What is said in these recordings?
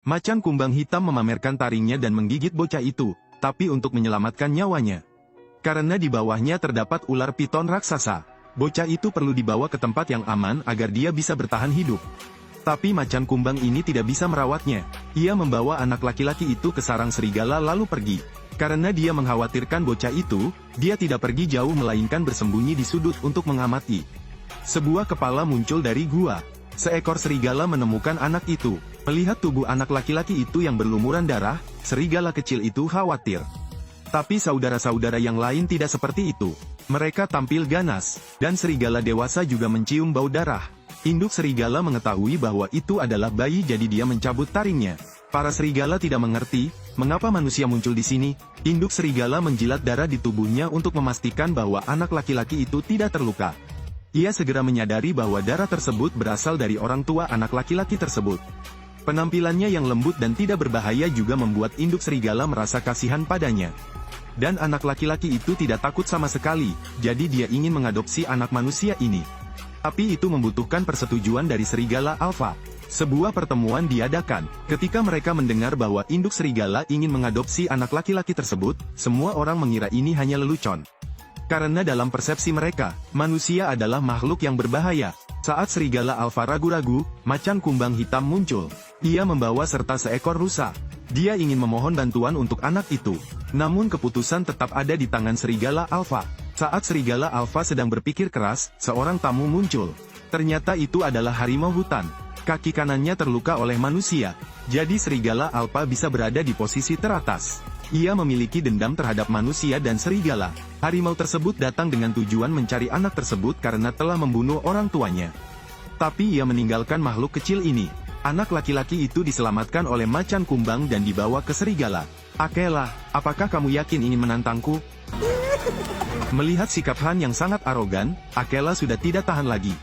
Macan kumbang hitam memamerkan taringnya dan menggigit bocah itu, tapi untuk menyelamatkan nyawanya. Karena di bawahnya terdapat ular piton raksasa, bocah itu perlu dibawa ke tempat yang aman agar dia bisa bertahan hidup. Tapi macan kumbang ini tidak bisa merawatnya. Ia membawa anak laki-laki itu ke sarang serigala lalu pergi. Karena dia mengkhawatirkan bocah itu, dia tidak pergi jauh melainkan bersembunyi di sudut untuk mengamati. Sebuah kepala muncul dari gua. Seekor serigala menemukan anak itu. Melihat tubuh anak laki-laki itu yang berlumuran darah, serigala kecil itu khawatir. Tapi saudara-saudara yang lain tidak seperti itu. Mereka tampil ganas, dan serigala dewasa juga mencium bau darah. Induk serigala mengetahui bahwa itu adalah bayi jadi dia mencabut taringnya. Para serigala tidak mengerti, mengapa manusia muncul di sini. Induk serigala menjilat darah di tubuhnya untuk memastikan bahwa anak laki-laki itu tidak terluka. Ia segera menyadari bahwa darah tersebut berasal dari orang tua anak laki-laki tersebut. Penampilannya yang lembut dan tidak berbahaya juga membuat induk serigala merasa kasihan padanya. Dan anak laki-laki itu tidak takut sama sekali, jadi dia ingin mengadopsi anak manusia ini. Tapi itu membutuhkan persetujuan dari serigala alfa. Sebuah pertemuan diadakan. Ketika mereka mendengar bahwa induk serigala ingin mengadopsi anak laki-laki tersebut, semua orang mengira ini hanya lelucon. Karena dalam persepsi mereka, manusia adalah makhluk yang berbahaya. Saat serigala alfa ragu-ragu, macan kumbang hitam muncul. Ia membawa serta seekor rusa. Dia ingin memohon bantuan untuk anak itu. Namun keputusan tetap ada di tangan serigala alfa. Saat serigala alfa sedang berpikir keras, seorang tamu muncul. Ternyata itu adalah harimau hutan. Kaki kanannya terluka oleh manusia. Jadi serigala alfa bisa berada di posisi teratas. Ia memiliki dendam terhadap manusia dan serigala. Harimau tersebut datang dengan tujuan mencari anak tersebut karena telah membunuh orang tuanya. Tapi ia meninggalkan makhluk kecil ini. Anak laki-laki itu diselamatkan oleh macan kumbang dan dibawa ke serigala. Akela, apakah kamu yakin ingin menantangku? Melihat sikap Han yang sangat arogan, Akela sudah tidak tahan lagi.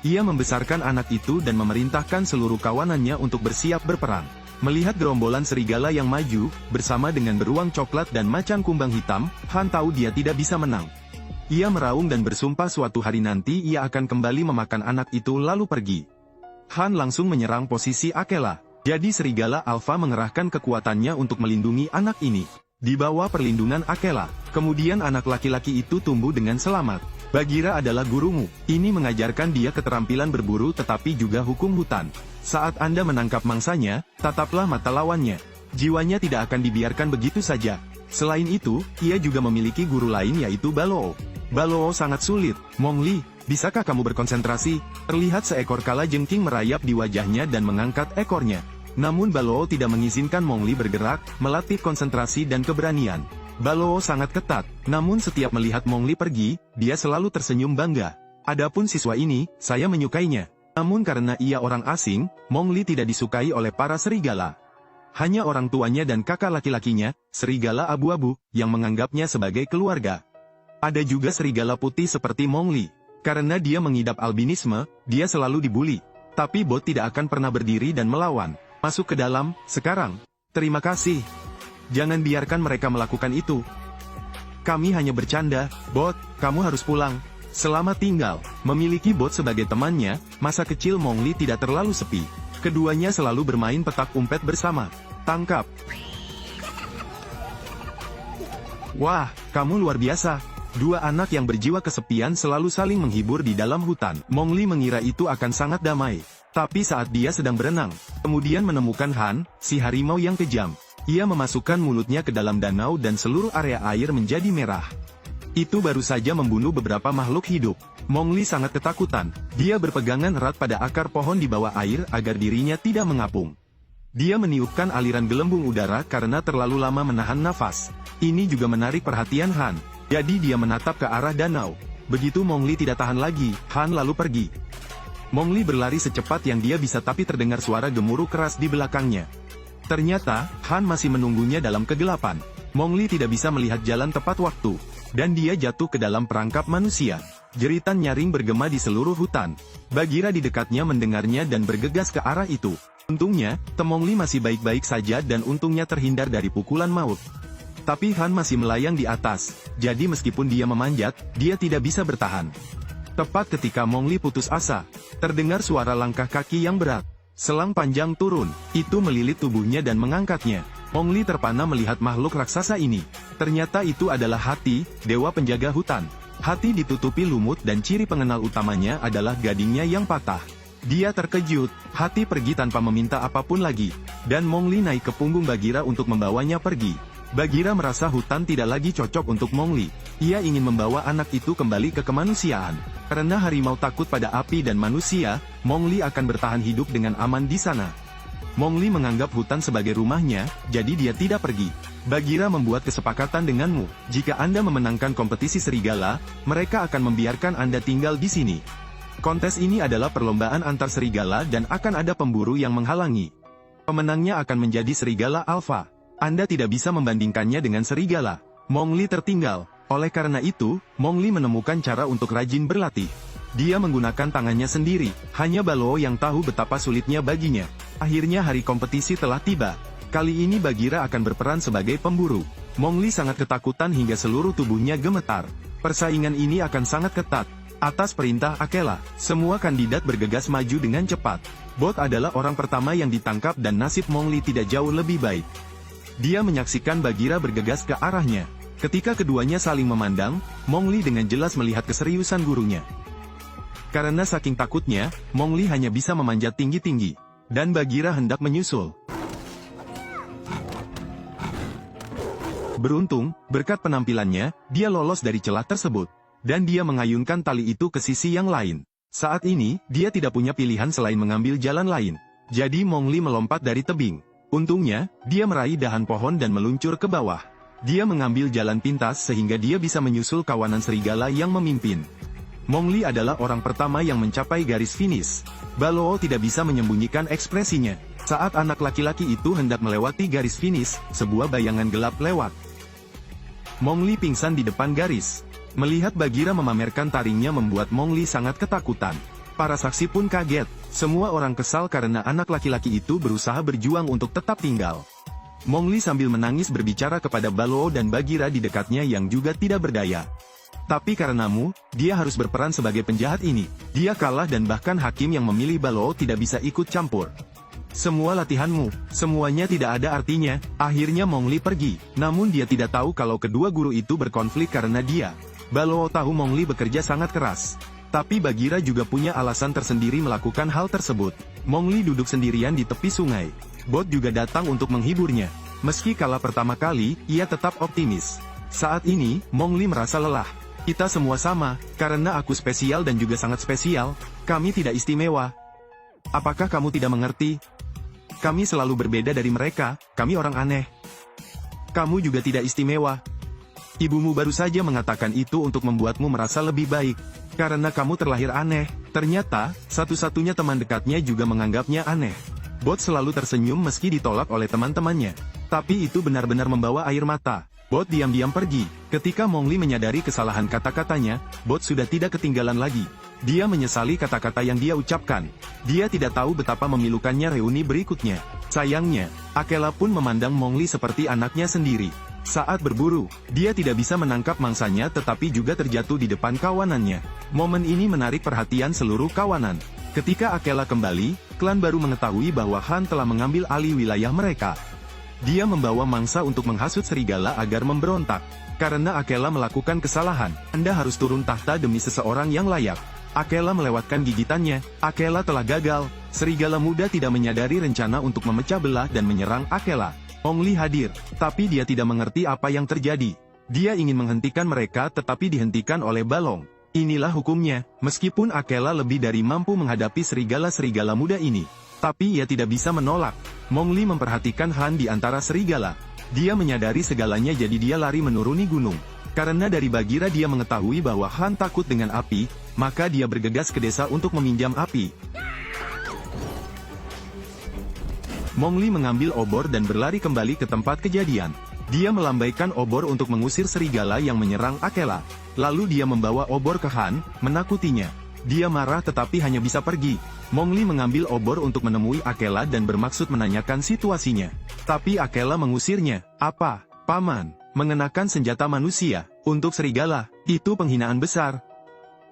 Ia membesarkan anak itu dan memerintahkan seluruh kawanannya untuk bersiap berperang. Melihat gerombolan serigala yang maju, bersama dengan beruang coklat dan macan kumbang hitam, Han tahu dia tidak bisa menang. Ia meraung dan bersumpah suatu hari nanti ia akan kembali memakan anak itu lalu pergi. Han langsung menyerang posisi Akela. Jadi serigala alfa mengerahkan kekuatannya untuk melindungi anak ini. Di bawah perlindungan Akela, kemudian anak laki-laki itu tumbuh dengan selamat. Bagheera adalah gurumu. Ini mengajarkan dia keterampilan berburu tetapi juga hukum hutan. Saat Anda menangkap mangsanya, tataplah mata lawannya. Jiwanya tidak akan dibiarkan begitu saja. Selain itu, ia juga memiliki guru lain yaitu Baloo. Baloo sangat sulit. Mowgli, bisakah kamu berkonsentrasi? Terlihat seekor kalajengking merayap di wajahnya dan mengangkat ekornya. Namun Baloo tidak mengizinkan Mowgli bergerak, melatih konsentrasi dan keberanian. Baloo sangat ketat, namun setiap melihat Mowgli pergi, dia selalu tersenyum bangga. Adapun siswa ini, saya menyukainya. Namun karena ia orang asing, Mowgli tidak disukai oleh para serigala. Hanya orang tuanya dan kakak laki-lakinya, serigala abu-abu, yang menganggapnya sebagai keluarga. Ada juga serigala putih seperti Mowgli. Karena dia mengidap albinisme, dia selalu dibuli. Tapi Bot tidak akan pernah berdiri dan melawan. Masuk ke dalam, sekarang. Terima kasih. Jangan biarkan mereka melakukan itu. Kami hanya bercanda, Bot, kamu harus pulang. Selamat tinggal. Memiliki Bot sebagai temannya, masa kecil Mowgli tidak terlalu sepi. Keduanya selalu bermain petak umpet bersama. Tangkap. Wah, kamu luar biasa. Dua anak yang berjiwa kesepian selalu saling menghibur di dalam hutan. Mowgli mengira itu akan sangat damai. Tapi saat dia sedang berenang, kemudian menemukan Han, si harimau yang kejam. Ia memasukkan mulutnya ke dalam danau dan seluruh area air menjadi merah. Itu baru saja membunuh beberapa makhluk hidup. Mowgli sangat ketakutan. Dia berpegangan erat pada akar pohon di bawah air agar dirinya tidak mengapung. Dia meniupkan aliran gelembung udara karena terlalu lama menahan nafas. Ini juga menarik perhatian Han. Jadi dia menatap ke arah danau. Begitu Mowgli tidak tahan lagi, Han lalu pergi. Mowgli berlari secepat yang dia bisa tapi terdengar suara gemuruh keras di belakangnya. Ternyata, Han masih menunggunya dalam kegelapan. Mowgli tidak bisa melihat jalan tepat waktu. Dan dia jatuh ke dalam perangkap manusia. Jeritan nyaring bergema di seluruh hutan. Bagheera di dekatnya mendengarnya dan bergegas ke arah itu. Untungnya, Mowgli masih baik-baik saja dan untungnya terhindar dari pukulan maut. Tapi Han masih melayang di atas. Jadi meskipun dia memanjat, dia tidak bisa bertahan. Tepat ketika Mowgli putus asa, terdengar suara langkah kaki yang berat. Selang panjang turun, itu melilit tubuhnya dan mengangkatnya. Mowgli terpana melihat makhluk raksasa ini. Ternyata itu adalah Hati, dewa penjaga hutan. Hati ditutupi lumut dan ciri pengenal utamanya adalah gadingnya yang patah. Dia terkejut, Hati pergi tanpa meminta apapun lagi. Dan Mowgli naik ke punggung Bagheera untuk membawanya pergi. Bagheera merasa hutan tidak lagi cocok untuk Mowgli. Ia ingin membawa anak itu kembali ke kemanusiaan. Karena harimau takut pada api dan manusia, Mowgli akan bertahan hidup dengan aman di sana. Mowgli menganggap hutan sebagai rumahnya, jadi dia tidak pergi. Bagheera membuat kesepakatan denganmu. Jika Anda memenangkan kompetisi serigala, mereka akan membiarkan Anda tinggal di sini. Kontes ini adalah perlombaan antar serigala dan akan ada pemburu yang menghalangi. Pemenangnya akan menjadi serigala alfa. Anda tidak bisa membandingkannya dengan serigala. Mowgli tertinggal. Oleh karena itu, Mowgli menemukan cara untuk rajin berlatih. Dia menggunakan tangannya sendiri, hanya Baloo yang tahu betapa sulitnya baginya. Akhirnya hari kompetisi telah tiba. Kali ini Bagheera akan berperan sebagai pemburu. Mowgli sangat ketakutan hingga seluruh tubuhnya gemetar. Persaingan ini akan sangat ketat. Atas perintah Akela, semua kandidat bergegas maju dengan cepat. Bot adalah orang pertama yang ditangkap dan nasib Mowgli tidak jauh lebih baik. Dia menyaksikan Bagheera bergegas ke arahnya. Ketika keduanya saling memandang, Mowgli dengan jelas melihat keseriusan gurunya. Karena saking takutnya, Mowgli hanya bisa memanjat tinggi-tinggi. Dan Bagheera hendak menyusul. Beruntung, berkat penampilannya, dia lolos dari celah tersebut. Dan dia mengayunkan tali itu ke sisi yang lain. Saat ini, dia tidak punya pilihan selain mengambil jalan lain. Jadi Mowgli melompat dari tebing. Untungnya, dia meraih dahan pohon dan meluncur ke bawah. Dia mengambil jalan pintas sehingga dia bisa menyusul kawanan serigala yang memimpin. Mowgli adalah orang pertama yang mencapai garis finish. Baloo tidak bisa menyembunyikan ekspresinya. Saat anak laki-laki itu hendak melewati garis finish, sebuah bayangan gelap lewat. Mowgli pingsan di depan garis. Melihat Bagheera memamerkan taringnya membuat Mowgli sangat ketakutan. Para saksi pun kaget. Semua orang kesal karena anak laki-laki itu berusaha berjuang untuk tetap tinggal. Mowgli sambil menangis berbicara kepada Baloo dan Bagheera di dekatnya yang juga tidak berdaya. Tapi karenamu, dia harus berperan sebagai penjahat ini. Dia kalah dan bahkan hakim yang memilih Baloo tidak bisa ikut campur. Semua latihanmu, semuanya tidak ada artinya. Akhirnya Mowgli pergi. Namun dia tidak tahu kalau kedua guru itu berkonflik karena dia. Baloo tahu Mowgli bekerja sangat keras. Tapi Bagheera juga punya alasan tersendiri melakukan hal tersebut. Mowgli duduk sendirian di tepi sungai. Bot juga datang untuk menghiburnya. Meski kalah pertama kali, ia tetap optimis. Saat ini, Mowgli merasa lelah. Kita semua sama, karena aku spesial dan juga sangat spesial. Kami tidak istimewa. Apakah kamu tidak mengerti? Kami selalu berbeda dari mereka, kami orang aneh. Kamu juga tidak istimewa. Ibumu baru saja mengatakan itu untuk membuatmu merasa lebih baik. Karena kamu terlahir aneh. Ternyata, satu-satunya teman dekatnya juga menganggapnya aneh. Bot selalu tersenyum meski ditolak oleh teman-temannya. Tapi itu benar-benar membawa air mata. Bot diam-diam pergi. Ketika Mowgli menyadari kesalahan kata-katanya, Bot sudah tidak ketinggalan lagi. Dia menyesali kata-kata yang dia ucapkan. Dia tidak tahu betapa memilukannya reuni berikutnya. Sayangnya, Akela pun memandang Mowgli seperti anaknya sendiri. Saat berburu, dia tidak bisa menangkap mangsanya tetapi juga terjatuh di depan kawanannya. Momen ini menarik perhatian seluruh kawanan. Ketika Akela kembali, klan baru mengetahui bahwa Han telah mengambil alih wilayah mereka. Dia membawa mangsa untuk menghasut serigala agar memberontak. Karena Akela melakukan kesalahan, Anda harus turun tahta demi seseorang yang layak. Akela melewatkan gigitannya. Akela telah gagal. Serigala muda tidak menyadari rencana untuk memecah belah dan menyerang Akela. Mowgli hadir, tapi dia tidak mengerti apa yang terjadi. Dia ingin menghentikan mereka tetapi dihentikan oleh Balong. Inilah hukumnya, meskipun Akela lebih dari mampu menghadapi serigala-serigala muda ini. Tapi ia tidak bisa menolak. Mowgli memperhatikan Han di antara serigala. Dia menyadari segalanya jadi dia lari menuruni gunung. Karena dari Bagheera dia mengetahui bahwa Han takut dengan api, maka dia bergegas ke desa untuk meminjam api. Mowgli mengambil obor dan berlari kembali ke tempat kejadian. Dia melambaikan obor untuk mengusir serigala yang menyerang Akela. Lalu dia membawa obor ke Han, menakutinya. Dia marah tetapi hanya bisa pergi. Mowgli mengambil obor untuk menemui Akela dan bermaksud menanyakan situasinya. Tapi Akela mengusirnya. Apa, Paman? Mengenakan senjata manusia, untuk serigala, itu penghinaan besar.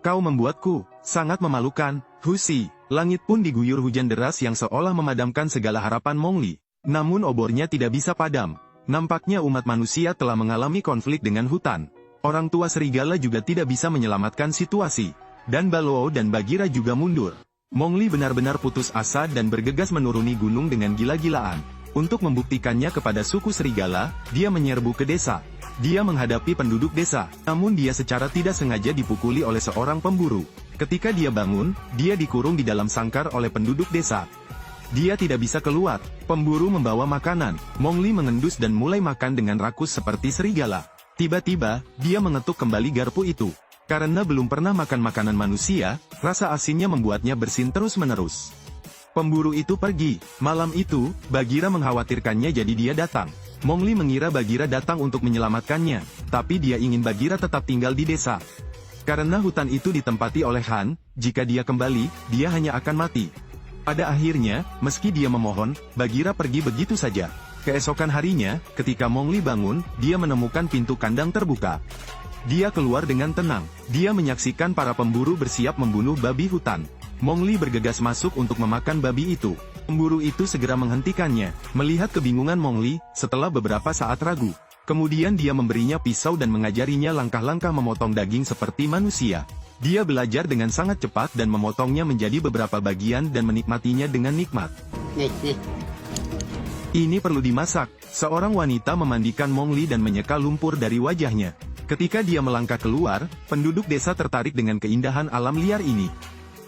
Kau membuatku sangat memalukan, Husi. Langit pun diguyur hujan deras yang seolah memadamkan segala harapan Mowgli. Namun obornya tidak bisa padam. Nampaknya umat manusia telah mengalami konflik dengan hutan. Orang tua serigala juga tidak bisa menyelamatkan situasi. Dan Baloo dan Bagheera juga mundur. Mowgli benar-benar putus asa dan bergegas menuruni gunung dengan gila-gilaan. Untuk membuktikannya kepada suku serigala, dia menyerbu ke desa. Dia menghadapi penduduk desa, namun dia secara tidak sengaja dipukuli oleh seorang pemburu. Ketika dia bangun, dia dikurung di dalam sangkar oleh penduduk desa. Dia tidak bisa keluar. Pemburu membawa makanan. Mowgli mengendus dan mulai makan dengan rakus seperti serigala. Tiba-tiba, dia mengetuk kembali garpu itu. Karena belum pernah makan makanan manusia, rasa asinnya membuatnya bersin terus-menerus. Pemburu itu pergi. Malam itu, Bagheera mengkhawatirkannya jadi dia datang. Mowgli mengira Bagheera datang untuk menyelamatkannya, tapi dia ingin Bagheera tetap tinggal di desa. Karena hutan itu ditempati oleh Han, jika dia kembali, dia hanya akan mati. Pada akhirnya, meski dia memohon, Bagheera pergi begitu saja. Keesokan harinya, ketika Mowgli bangun, dia menemukan pintu kandang terbuka. Dia keluar dengan tenang. Dia menyaksikan para pemburu bersiap membunuh babi hutan. Mowgli bergegas masuk untuk memakan babi itu. Pemburu itu segera menghentikannya. Melihat kebingungan Mowgli, setelah beberapa saat ragu. Kemudian dia memberinya pisau dan mengajarinya langkah-langkah memotong daging seperti manusia. Dia belajar dengan sangat cepat dan memotongnya menjadi beberapa bagian dan menikmatinya dengan nikmat. Ini perlu dimasak. Seorang wanita memandikan Mowgli dan menyeka lumpur dari wajahnya. Ketika dia melangkah keluar, penduduk desa tertarik dengan keindahan alam liar ini.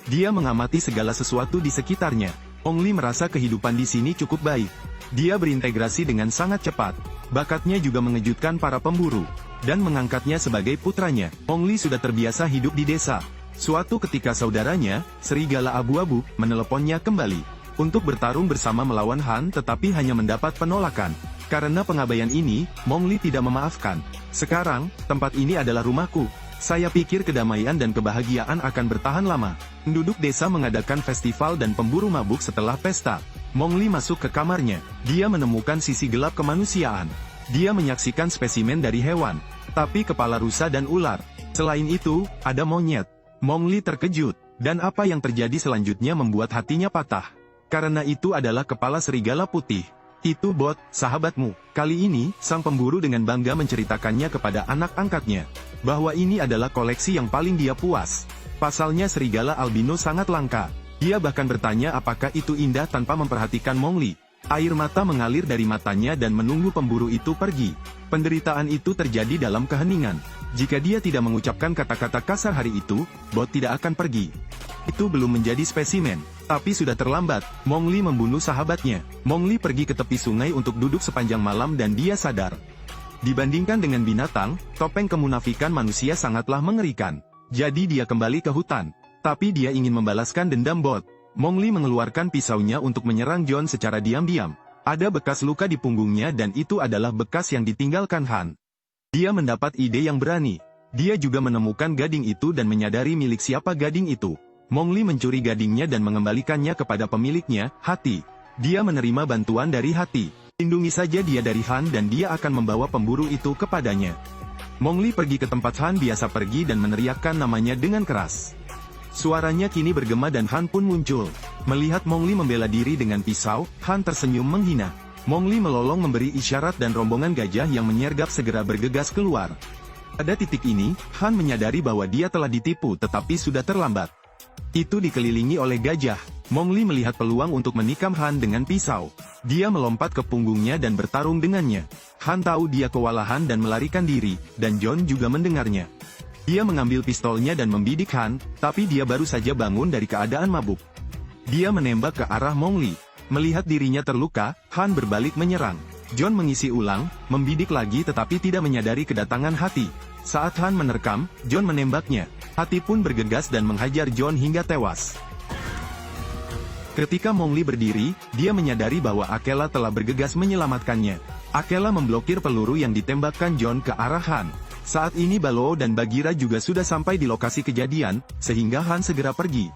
Dia mengamati segala sesuatu di sekitarnya. Mowgli merasa kehidupan di sini cukup baik. Dia berintegrasi dengan sangat cepat. Bakatnya juga mengejutkan para pemburu. Dan mengangkatnya sebagai putranya. Mowgli sudah terbiasa hidup di desa. Suatu ketika saudaranya, serigala abu-abu, meneleponnya kembali. Untuk bertarung bersama melawan Han tetapi hanya mendapat penolakan. Karena pengabaian ini, Mowgli tidak memaafkan. Sekarang, tempat ini adalah rumahku. Saya pikir kedamaian dan kebahagiaan akan bertahan lama. Penduduk desa mengadakan festival dan pemburu mabuk setelah pesta. Mowgli masuk ke kamarnya. Dia menemukan sisi gelap kemanusiaan. Dia menyaksikan spesimen dari hewan, tapi kepala rusa dan ular. Selain itu, ada monyet. Mowgli terkejut, dan apa yang terjadi selanjutnya membuat hatinya patah. Karena itu adalah kepala serigala putih. Itu Bot, sahabatmu. Kali ini, sang pemburu dengan bangga menceritakannya kepada anak angkatnya. Bahwa ini adalah koleksi yang paling dia puas. Pasalnya serigala albino sangat langka. Dia bahkan bertanya apakah itu indah tanpa memperhatikan Mowgli. Air mata mengalir dari matanya dan menunggu pemburu itu pergi. Penderitaan itu terjadi dalam keheningan. Jika dia tidak mengucapkan kata-kata kasar hari itu, Bot tidak akan pergi. Itu belum menjadi spesimen. Tapi sudah terlambat. Mowgli membunuh sahabatnya. Mowgli pergi ke tepi sungai untuk duduk sepanjang malam dan dia sadar. Dibandingkan dengan binatang, topeng kemunafikan manusia sangatlah mengerikan. Jadi dia kembali ke hutan. Tapi dia ingin membalaskan dendam Bot. Mowgli mengeluarkan pisaunya untuk menyerang Jon secara diam-diam. Ada bekas luka di punggungnya dan itu adalah bekas yang ditinggalkan Han. Dia mendapat ide yang berani. Dia juga menemukan gading itu dan menyadari milik siapa gading itu. Mowgli mencuri gadingnya dan mengembalikannya kepada pemiliknya, Hati. Dia menerima bantuan dari Hati. Lindungi saja dia dari Han dan dia akan membawa pemburu itu kepadanya. Mowgli pergi ke tempat Han biasa pergi dan meneriakkan namanya dengan keras. Suaranya kini bergema dan Han pun muncul. Melihat Mowgli membela diri dengan pisau, Han tersenyum menghina. Mowgli melolong memberi isyarat dan rombongan gajah yang menyergap segera bergegas keluar. Pada titik ini, Han menyadari bahwa dia telah ditipu tetapi sudah terlambat. Itu dikelilingi oleh gajah. Mowgli melihat peluang untuk menikam Han dengan pisau. Dia melompat ke punggungnya dan bertarung dengannya. Han tahu dia kewalahan dan melarikan diri, dan Jon juga mendengarnya. Dia mengambil pistolnya dan membidik Han, tapi dia baru saja bangun dari keadaan mabuk. Dia menembak ke arah Mowgli. Melihat dirinya terluka, Han berbalik menyerang. Jon mengisi ulang, membidik lagi tetapi tidak menyadari kedatangan Hati. Saat Han menerkam, Jon menembaknya. Hati pun bergegas dan menghajar Jon hingga tewas. Ketika Mowgli berdiri, dia menyadari bahwa Akela telah bergegas menyelamatkannya. Akela memblokir peluru yang ditembakkan Jon ke arah Han. Saat ini Baloo dan Bagheera juga sudah sampai di lokasi kejadian, sehingga Han segera pergi.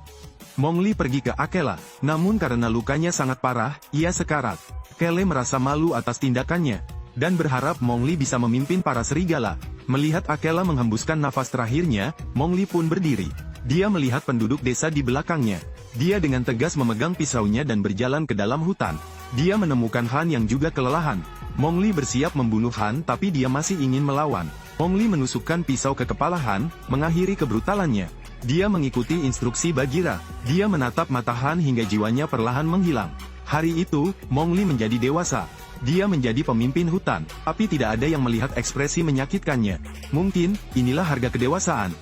Mowgli pergi ke Akela, namun karena lukanya sangat parah, ia sekarat. Akela merasa malu atas tindakannya, dan berharap Mowgli bisa memimpin para serigala. Melihat Akela menghembuskan nafas terakhirnya, Mowgli pun berdiri. Dia melihat penduduk desa di belakangnya. Dia dengan tegas memegang pisaunya dan berjalan ke dalam hutan. Dia menemukan Han yang juga kelelahan. Mowgli bersiap membunuh Han tapi dia masih ingin melawan. Mowgli menusukkan pisau ke kepala Han, mengakhiri kebrutalannya. Dia mengikuti instruksi Bagheera. Dia menatap mata Han hingga jiwanya perlahan menghilang. Hari itu, Mowgli menjadi dewasa. Dia menjadi pemimpin hutan, tapi tidak ada yang melihat ekspresi menyakitkannya. Mungkin, inilah harga kedewasaan.